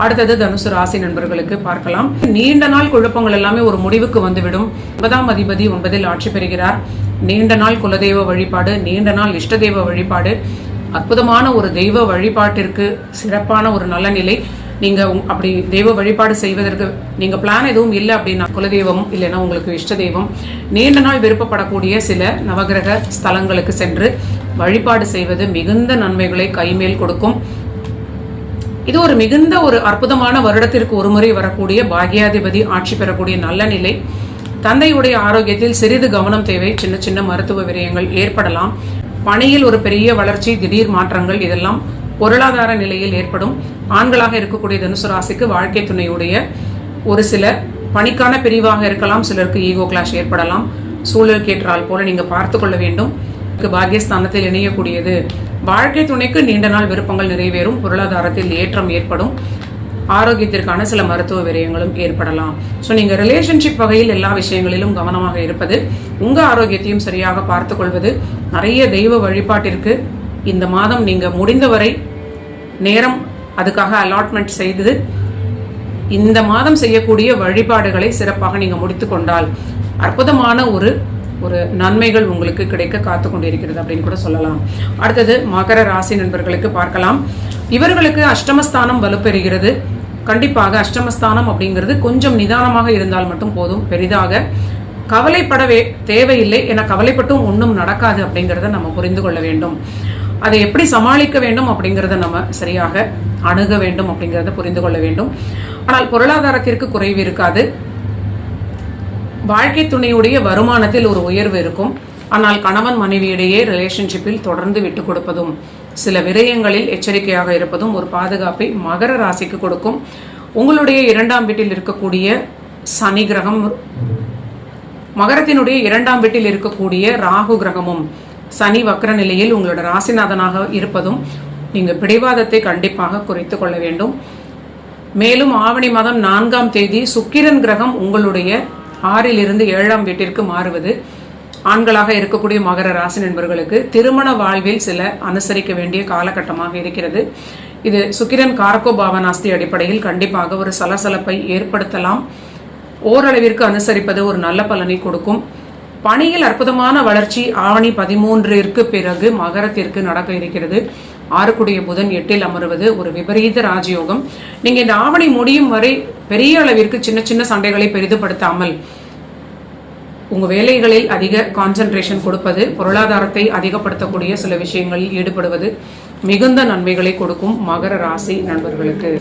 அடுத்தது தனுசு ராசி நண்பர்களுக்கு பார்க்கலாம். நீண்ட நாள் குழப்பங்கள் எல்லாமே ஒரு முடிவுக்கு வந்துவிடும். 9ஆம் அதிபதி 9இல் ஆட்சி பெறுகிறார். நீண்ட நாள் குலதெய்வ வழிபாடு, நீண்ட நாள் இஷ்ட தெய்வ வழிபாடு, அற்புதமான ஒரு தெய்வ வழிபாட்டிற்கு சிறப்பான ஒரு நல்ல நிலை. நீங்க அப்படி தெய்வ வழிபாடு செய்வதற்கு நீங்க பிளான் எதுவும் இல்லை அப்படின்னா குலதெய்வம் இல்லைன்னா உங்களுக்கு இஷ்ட தெய்வம், நீண்ட நாள் விருப்பப்படக்கூடிய சில நவகிரக ஸ்தலங்களுக்கு சென்று வழிபாடு செய்வது மிகுந்த நன்மைகளை கைமேல் கொடுக்கும். இது ஒரு மிகுந்த ஒரு அற்புதமான வருடத்திற்கு ஒரு முறை வரக்கூடிய பாக்யாதிபதி ஆட்சி பெறக்கூடிய நல்ல நிலை. தந்தையுடைய ஆரோக்கியத்தில் சிறிது கவனம் தேவை. சின்ன சின்ன மருத்துவ விரயங்கள் ஏற்படலாம். பணியில் ஒரு பெரிய வளர்ச்சி, திடீர் மாற்றங்கள், இதெல்லாம் பொருளாதார நிலையில் ஏற்படும். ஆண்களாக இருக்கக்கூடிய தனுசு ராசிக்கு வாழ்க்கை துணையுடைய ஒரு சில பணிக்கான பிரிவாக இருக்கலாம். சிலருக்கு ஈகோ கிளாஷ் ஏற்படலாம். சூழலுக்கு ஏற்றால் போல நீங்க பார்த்து கொள்ள வேண்டும். பாகியஸ்தானத்தில் இணையக்கூடியது வாழ்க்கை துணைக்கு நீண்ட நாள் விருப்பங்கள் நிறைவேறும். பொருளாதாரத்தில் ஏற்றம் ஏற்படும். ஆரோக்கியத்திற்கான சில மருத்துவ விரயங்களும் ஏற்படலாம். ஸோ நீங்க ரிலேஷன்ஷிப் வகையில் எல்லா விஷயங்களிலும் கவனமாக இருப்பது, உங்க ஆரோக்கியத்தையும் சரியாக பார்த்து கொள்வது, நிறைய தெய்வ வழிபாட்டிற்கு இந்த மாதம் நீங்க முடிந்தவரை நேரம் அதுக்காக அலாட்மெண்ட் செய்து இந்த மாதம் செய்யக்கூடிய வழிபாடுகளை சிறப்பாக நீங்க முடித்து கொண்டால் அற்புதமான ஒரு நன்மைகள் உங்களுக்கு கிடைக்க காத்து கொண்டிருக்கிறது அப்படின்னு கூட சொல்லலாம். அடுத்தது மகர ராசி நண்பர்களுக்கு பார்க்கலாம். இவர்களுக்கு அஷ்டமஸ்தானம் வலுப்பெறுகிறது. கண்டிப்பாக அஷ்டமஸ்தானம் அப்படிங்கிறது கொஞ்சம் நிதானமாக இருந்தால் மட்டும் போதும். பெரிதாக கவலைப்படவே தேவையில்லை. என கவலைப்பட்டும் ஒன்றும் நடக்காது அப்படிங்கிறத நம்ம புரிந்து கொள்ள வேண்டும். அதை எப்படி சமாளிக்க வேண்டும் அப்படிங்கிறத நம்ம சரியாக அணுக வேண்டும் அப்படிங்கிறத புரிந்து கொள்ள வேண்டும். ஆனால் பொருளாதாரத்திற்கு குறைவு இருக்காது. வாழ்க்கை துணையுடைய வருமானத்தில் ஒரு உயர்வு இருக்கும். ஆனால் கணவன் மனைவியிடையே ரிலேஷன்ஷிப்பில் தொடர்ந்து விட்டுக் கொடுப்பதும், சில விரயங்களில் எச்சரிக்கையாக இருப்பதும் ஒரு பாதுகாப்பை மகர ராசிக்கு கொடுக்கும். உங்களுடைய 2ஆம் வீட்டில் இருக்கக்கூடிய சனி கிரகம், மகரத்தினுடைய 2ஆம் வீட்டில் இருக்கக்கூடிய ராகு கிரகமும் சனி வக்ர நிலையில் உங்களோட ராசிநாதனாக இருப்பதும் நீங்க பிடிவாதத்தை கண்டிப்பாக குறைத்து கொள்ள வேண்டும். மேலும் ஆவணி மாதம் 4ஆம் தேதி சுக்கிரன் கிரகம் உங்களுடைய 6ல் இருந்து 7ஆம் வீட்டிற்கு மாறுவது ஆண்களாக இருக்கக்கூடிய மகர ராசி நண்பர்களுக்கு திருமண வாழ்வில் சில அனுசரிக்க வேண்டிய காலகட்டமாக இருக்கிறது. இது சுக்கிரன் காரகோ பாவனாஸ்தி அடிப்படையில் கண்டிப்பாக ஒரு சலசலப்பை ஏற்படுத்தலாம். ஓரளவிற்கு அனுசரிப்பது ஒரு நல்ல பலனை கொடுக்கும். பணியில் அற்புதமான வளர்ச்சி ஆவணி 13ற்கு பிறகு மகரத்திற்கு நடக்க இருக்கிறது. 6 புதன் 8இல் அமர்வது ஒரு விபரீத ராஜயோகம். நீங்க இந்த ஆவணி முடியும் வரை பெரிய அளவிற்கு சின்ன சின்ன சண்டைகளை பெரிதுபடுத்தாமல் உங்க வேலைகளில் அதிக கான்சென்ட்ரேஷன் கொடுப்பது, பொருளாதாரத்தை அதிகப்படுத்தக்கூடிய சில விஷயங்களில் ஈடுபடுவது மிகுந்த நன்மைகளை கொடுக்கும் மகர ராசி நண்பர்களுக்கு.